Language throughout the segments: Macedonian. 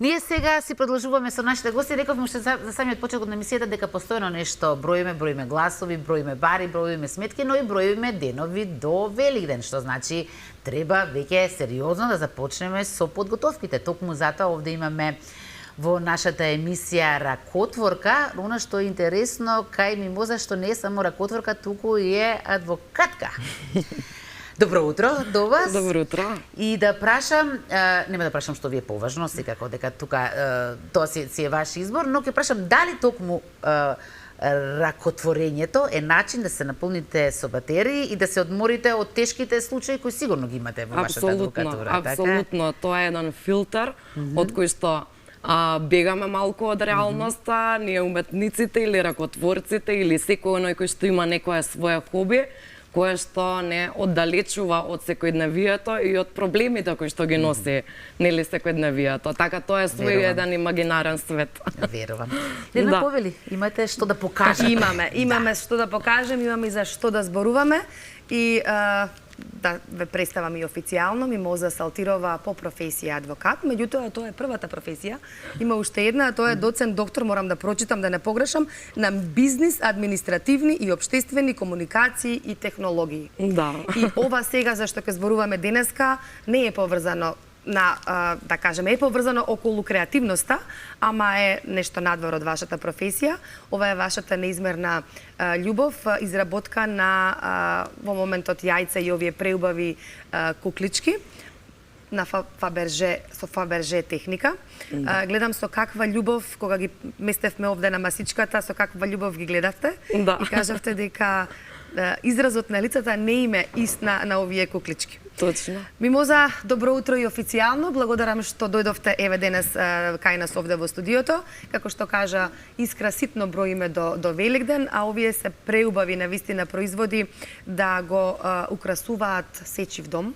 Ние сега си продолжуваме со нашите гости. Рековме уште за самиот почеток на емисијата дека постојано нешто броиме гласови, броиме бари, броиме сметки, но и броиме денови до Великден, што значи треба веќе сериозно да започнеме со подготовките. Токму затоа овде имаме во нашата емисија ракотворка, она што е интересно кај Мимоза што не е само ракотворка, туку и е адвокатка. Добро утро до вас. Добро утро. И да прашам, нема да прашам што ви е поважно, секако дека тука тоа си е ваш избор, но ќе прашам дали токму ракотворењето е начин да се наполните со батерии и да се одморите од тешките случаи кои сигурно ги имате во вашата адвокатура. Апсолутно, тоа е еден филтер од кој што бегаме малку од реалноста, ние уметниците или ракотворците или секој оној кој што има некое свое хоби, кое што не оддалечува од секојдневието и од проблемите кои што ги носи нели секојдневието. Така тоа е свој еден имагинарен свет. Верувам. Лена Повели, имате што да покажете? Имаме што да покажем, имаме и за што да зборуваме и да ве представам и официјално, Мимоза Салтирова по професија адвокат, меѓутоа тоа е првата професија. Има уште една, а тоа е доцент доктор, морам да прочитам да не погрешам, на бизнис, административни и општествени комуникации и технологии. Да. И ова сега зашто ќе зборуваме денеска не е поврзано на, да кажеме, е поврзано околу креативноста, ама е нешто надвор од вашата професија. Ова е вашата неизмерна љубов, изработка на во моментот јајца и овие преубави куклички на Фаберже, со Фаберже техника. Гледам со каква љубов, кога ги местевме овде на масичката, со каква љубов ги гледавте Да. и кажавте дека изразот на лицата не име ист на овие куклички. Точно. Мимоза, добро утро и официјално. Благодарам што дојдовте еве денес кај нас овде во студиото. Како што кажа Искра, ситно броиме до Великден, а овие се преубави навистина производи да го украсуваат сечив дом.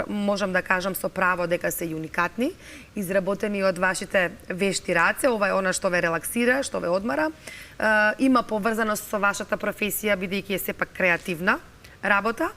Можам да кажам со право дека се уникатни, изработени од вашите вешти раце. Ова е она што ве релаксира, што ве одмара. Има поврзаност со вашата професија, бидејќи е сепак креативна работа.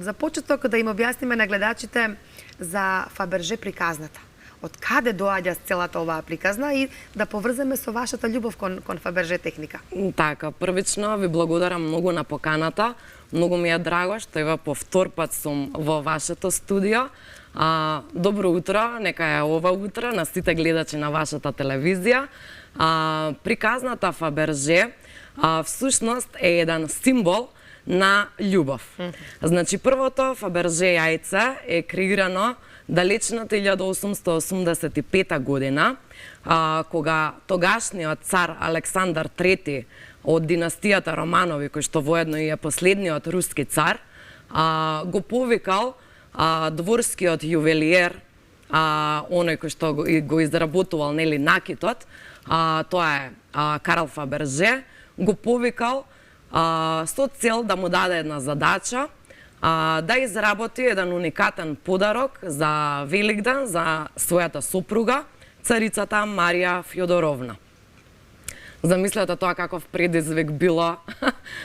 За почеток да им објасниме на гледачите за Фаберже приказната. Од каде доаѓа целата оваа приказна и да поврземе со вашата љубов кон Фаберже техника. Така, првично ви благодарам многу на поканата. Многу ми е драго што ева по втор пат сум во вашето студио. Добро утро, нека е ова утро на сите гледачи на вашата телевизија. Приказната Фаберже всушност е еден символ на љубов. Значи, првото Фаберже јајце е креирано далечната 1885 година, кога тогашниот цар Александар III од династијата Романови, кој што воедно и е последниот руски цар, го повикал дворскиот јувелиер, оној кој што го изработувал нели накитот, тоа е Карл Фаберже, го повикал со цел да му даде една задача да изработи еден уникатен подарок за Великден за својата сопруга, царицата Марија Фјодоровна. Замислете тоа каков предизвик било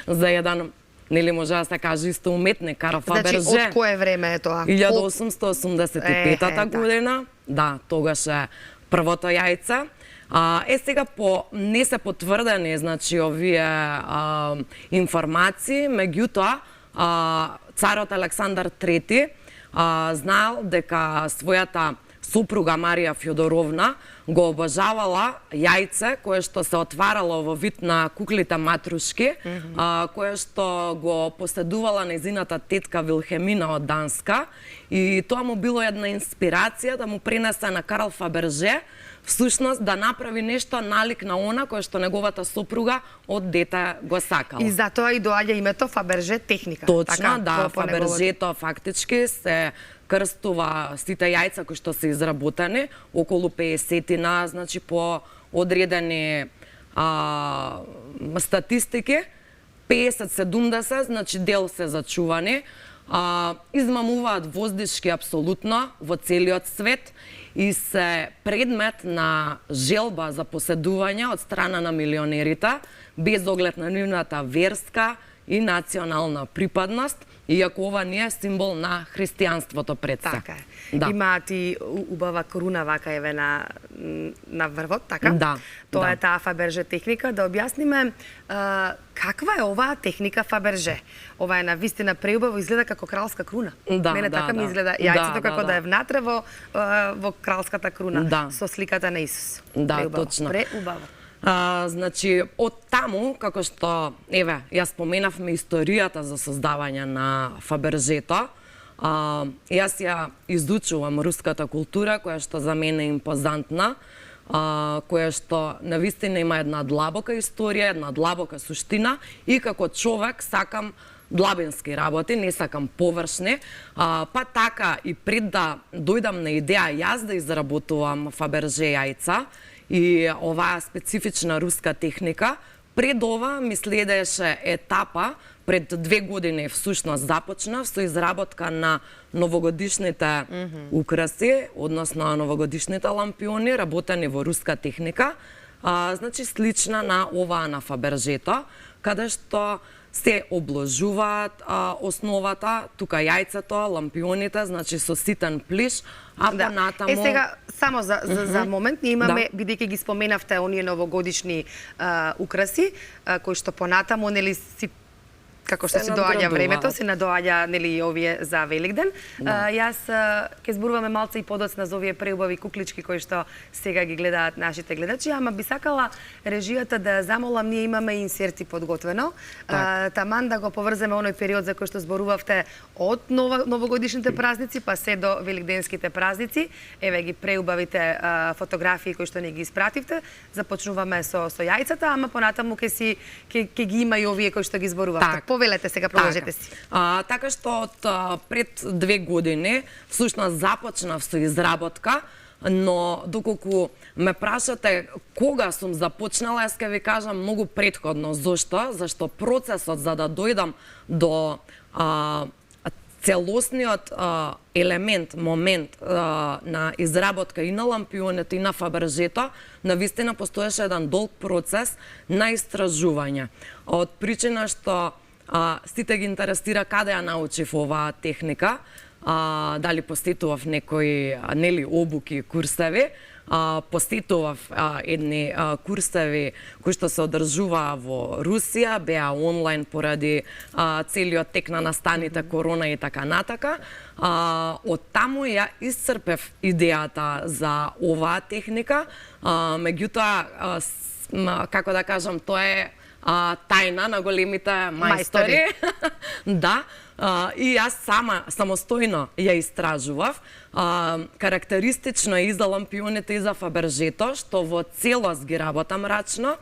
за еден, нели може да се каже исто уметник, Карл Фаберже. Значи, од кое време е тоа? 1885 година, да, тогаш е првото јајце. Сега не се потврдени, значи, овие информации, меѓутоа, царот Александар III знаел дека својата сопруга Марија Фјодоровна го обожавала јајце кое што се отварало во вид на куклите матрушки, кое што го поседувала нејзината тетка Вилхемина од Данска, и тоа му било една инспирација да му пренесе на Карл Фаберже всушност да направи нешто налик на она кое што неговата сопруга од дете го сакала. И затоа и доаѓа името Фаберже техника. Точно, така, да, Фабержето фактички се крстува сите јајца кои што се изработени, околу 50-тина, значи по одредени статистики, 50-70, значи дел се зачувани, измамуваат воздишки апсолутно во целиот свет и се предмет на желба за поседување од страна на милионерите, без оглед на нивната верска и национална припадност, иако ова не е символ на христијанството пред се. Така е. Да. Имаат и убава коруна вака еве на врвот, така? Да. Тоа да. е таа Фаберже техника. Да објасниме каква е оваа техника Фаберже? Ова е навистина преубаво, изгледа како кралска круна. Да, Мене да, така ми да. изгледа јајцето Да, како да, да е да. внатре во кралската круна Да. со сликата на Исус. Да, Преубаво. точно. Преубаво. Значи, од таму, како што, еве, ја споменавме историјата за создавање на Фабержето, јас ја изучувам руската култура, која што за мене е импозантна, која што навистина има една длабока историја, една длабока суштина и како човек сакам длабински работи, не сакам површни, па така и пред да дојдам на идеја јас да изработувам Фаберже јајца и оваа специфична руска техника, пред ова ми следеше етапа, пред 2 години всушност започнав со изработка на новогодишните украси, односно новогодишните лампиони, работени во руска техника, значи слична на оваа на Фабержето, каде што се обложуваат основата, тука јајцето, лампионите, значи со ситен плиш, а понатаму... сега, само за момент, ние имаме, бидејќи ги споменавте оние новогодишни украси, кои што понатаму, нели, си како што Се се доаѓа надградуваат. времето, се надоаѓа нели и овие за Великден. Јас ќе зборуваме малце и подоцна за овие преубави куклички кои што сега ги гледаат нашите гледачи, ама би сакала режијата да ја замолам, ние имаме инсерти подготвено. Таман да го поврземе оној период за кој што зборувавте од новогодишните празници па се до великденските празници. Еве ги преубавите фотографии кои што ни ги испративте. Започнуваме со јајцата, ама понатаму ќе ги има и овие кои што ги зборувавте. Повелете сега, продолжете си. Така што од пред 2 години всушност започнав со изработка, но доколку ме прашате кога сум започнала, јас ќе ви кажам многу претходно. Зошто? Зашто процесот за да дојдам до целосниот елемент, момент на изработка и на лампионите и на Фабержето, навистина постоеше еден долг процес на истражување. Од причина што сите ги интересира каде ја научив оваа техника, дали посетував некои нели обуки, курсеви, посетував едни курсеви кои што се одржуваа во Русија, беа онлайн поради целиот тек на настаните корона и така натака. Од таму ја исцрпев идејата за оваа техника, меѓутоа, како да кажам, тоа е тајна на големите мајстори. Да, и јас сама самостојно ја истражував. Карактеристично е и за лампионите и за Фабержето, што во целост ги работам рачно.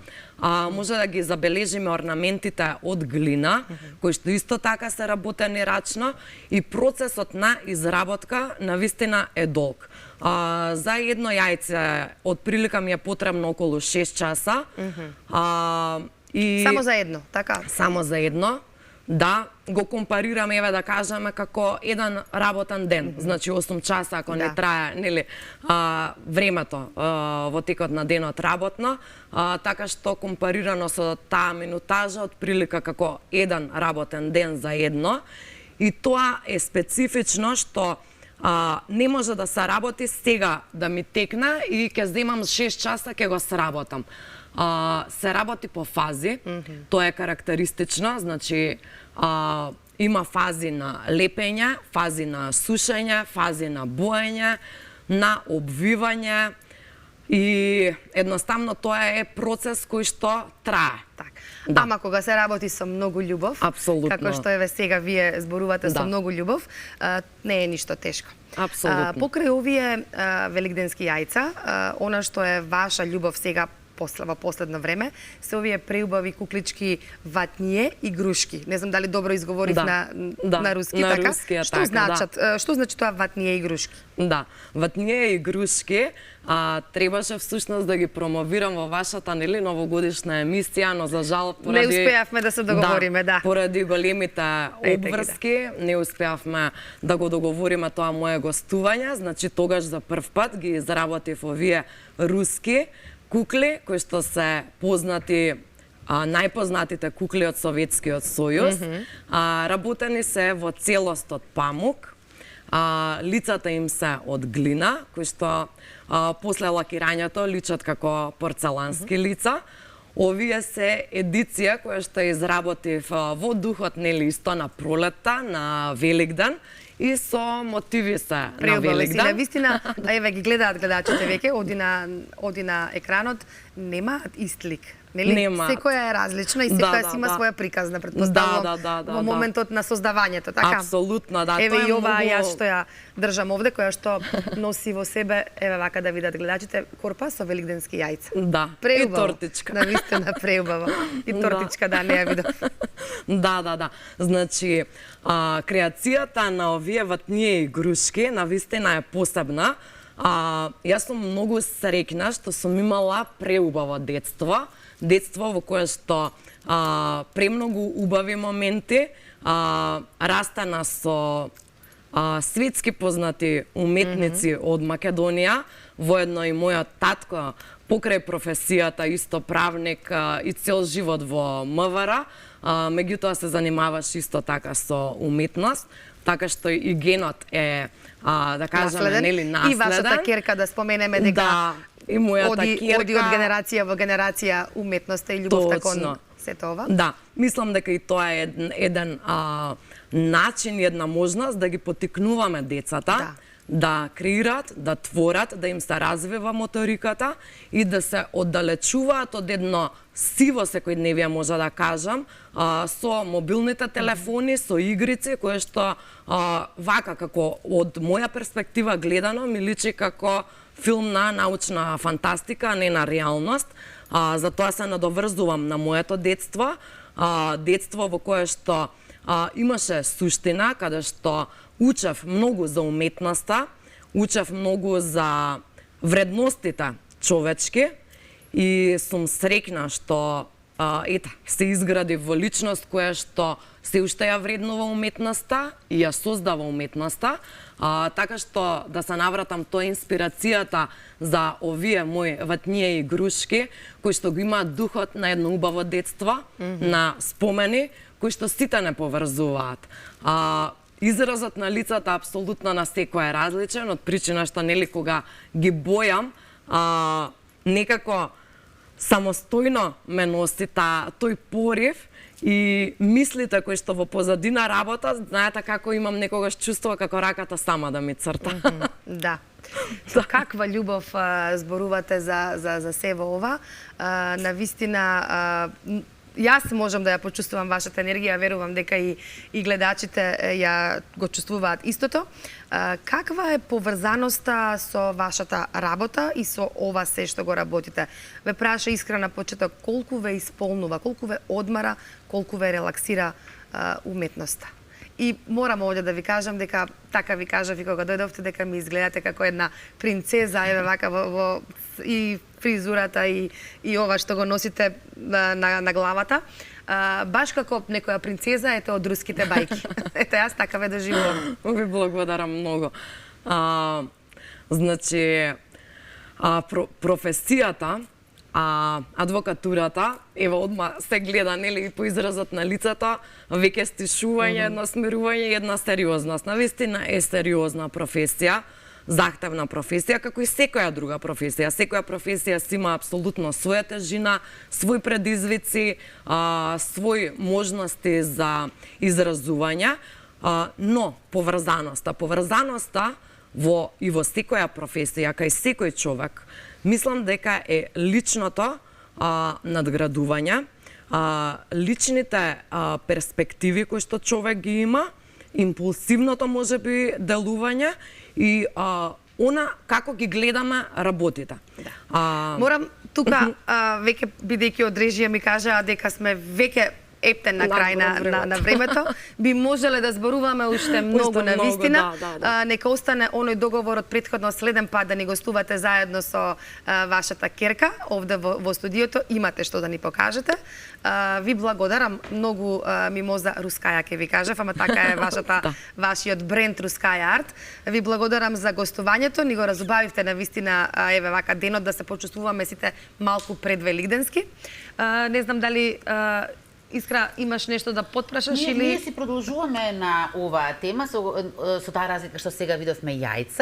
Може да ги забележиме орнаментите од глина, кои што исто така се работени рачно, и процесот на изработка навистина е долг. За едно јајце од прилика ми е потребно околу 6 часа. Само за едно, така? Само за едно. Да, го компарираме, еве да кажеме, како еден работен ден. Значи 8 часа, ако не трае, нели, времето во текот на денот работно, така што компарирано со таа минутажа, од прилика како еден работен ден за едно. И тоа е специфично што не може да се работи сега да ми текне и ќе земам 6 часа ќе го сработам. Се работи по фази, тоа е карактеристично, значи има фази на лепење, фази на сушење, фази на боење, на обвивање и едноставно тоа е процес кој што трае. Да. Ама кога се работи со многу љубов, апсолутно, како што еве сега вие зборувате со многу љубов, не е ништо тешко. Апсолутно. Покрај овие великденски јајца, она што е ваша љубов сега во последно време, се овие преубави куклички ватње и грушки. Не знам дали добро изговорив на руски, на така? рускиот, Што значат? да. Што значи тоа ватње и грушки? Да, ватње и грушки требаше всушност да ги промовирам во вашата нели новогодишна емисија, но за жал поради не успеавме да се договориме, да. Поради големите обврски не успеавме да го договориме тоа мое гостување, значи тогаш за прв пат ги изработив овие руски кукли кои што се познати најпознатите кукли од Советскиот сојуз. Работени се во целост од памук. Лицата им се од глина, кои што после лакирањето личат како порцелански лица. Овие се едиција која што изработив во духот нели исто на пролетта, на Великден и со мотиви се на Преубави си, Великден. на вистина, еве ги гледаат гледачите веќе, оди на екранот, немаат ист лик. Нели? Нема. Секоја е различна и секоја си има своја приказна, претпоставувам, во моментот на создавањето, така? Апсолутно, да. Еве тоа е и оваа многу... јас што ја држам овде, која што носи во себе, еве вака да видат гледачите, корпа со великденски јајца. Да, Преубаво. и тортичка. На вистина преубаво. И тортичка, да, не ја видов. Да. Значи, креацијата на овие ватнија игрушки на вистина е посебна. Јас сум многу среќна што сум имала преубаво детство во кое што премногу убави моменти, растана со светски познати уметници од Македонија, воедно и мојот татко покрај професијата исто правник и цел живот во МВР, меѓутоа се занимаваш исто така со уметност, така што и генот е да кажеме нели наследен. И вашата керка да споменеме дека да, и мојата керка оди од генерација во генерација уметноста и љубовта кон сето ова. Да, мислам дека и тоа е еден начин, една можност да ги поттикнуваме децата да креираат, да творат, да им се развива моториката и да се оддалечуваат од едно сиво секојдневие, може да кажам, со мобилните телефони, со игрици, кое што вака како од моја перспектива гледано ми личи како филм на научна фантастика, а не на реалност. Затоа се надоврзувам на моето детство, детство во кое што имаше суштина, каде што учев многу за уметноста, учев многу за вредностите човечки и сум среќна што се изгради во личност која што се уште ја вреднува уметноста и ја создава уметноста, така што да се навратам, тоа е инспирацијата за овие мои ватнија игрушки, кои што го имаат духот на едно убаво детство, на спомени, кои што сите не поврзуваат. Изразот на лицата апсолутно на секој е различен, од причина што нели кога ги бојам, некако самостојно ме носи тој порив и мислите кои што во позадина работа, знаете како имам некогаш чувство како раката сама да ми црта. Да. Каква љубов зборувате за сево ова. Навистина, јас можам да ја почувствувам вашата енергија, верувам дека и гледачите ја го чувствуваат истото. Каква е поврзаноста со вашата работа и со ова се што го работите? Ве праша Искра на почеток, колку ве исполнува, колку ве одмара, колку ве релаксира уметноста? И морам овде да ви кажам дека, така ви кажав и кога дојдовте, дека ми изгледате како една принцеза, еве вака во и фризурата и ова што го носите на главата. Баш како некоја принцеза, ете од руските бајки. Ете, јас така ве доживувам. Ви благодарам многу. Значи, професијата, адвокатурата, ева одма се гледа нели по изразот на лицата, веќе стишување, едно смирување, една сериозност. Навистина е сериозна професија, захтевна професија, како и секоја друга професија. Секоја професија си има апсолутно своја тежина, свој предизвици, свои можности за изразување, но поврзаноста и во секоја професија, кај секој човек, мислам дека е личното надградување, личните перспективи кои што човек ги има, импулсивното можеби делување и она како ги гледаме работите. Морам тука, веќе бидејќи од режија ми кажаа дека сме веќе ептен на крај на времето. Би можеле да зборуваме уште многу на вистина. Нека остане оној договор од претходно следен пат да ни гостувате заедно со вашата керка овде во студиото. Имате што да ни покажете. Ви благодарам многу, Мимоза Рускаја ќе ви кажав, ама така е вашиот бренд Рускаја Арт. Ви благодарам за гостувањето, ни го разубавивте на вистина, еве вака денот да се почувствуваме сите малку предвелигденски. Не знам дали Искра, имаш нешто да потпрашаш или... Ние си продолжуваме на оваа тема со таа разлика што сега видовме јајца.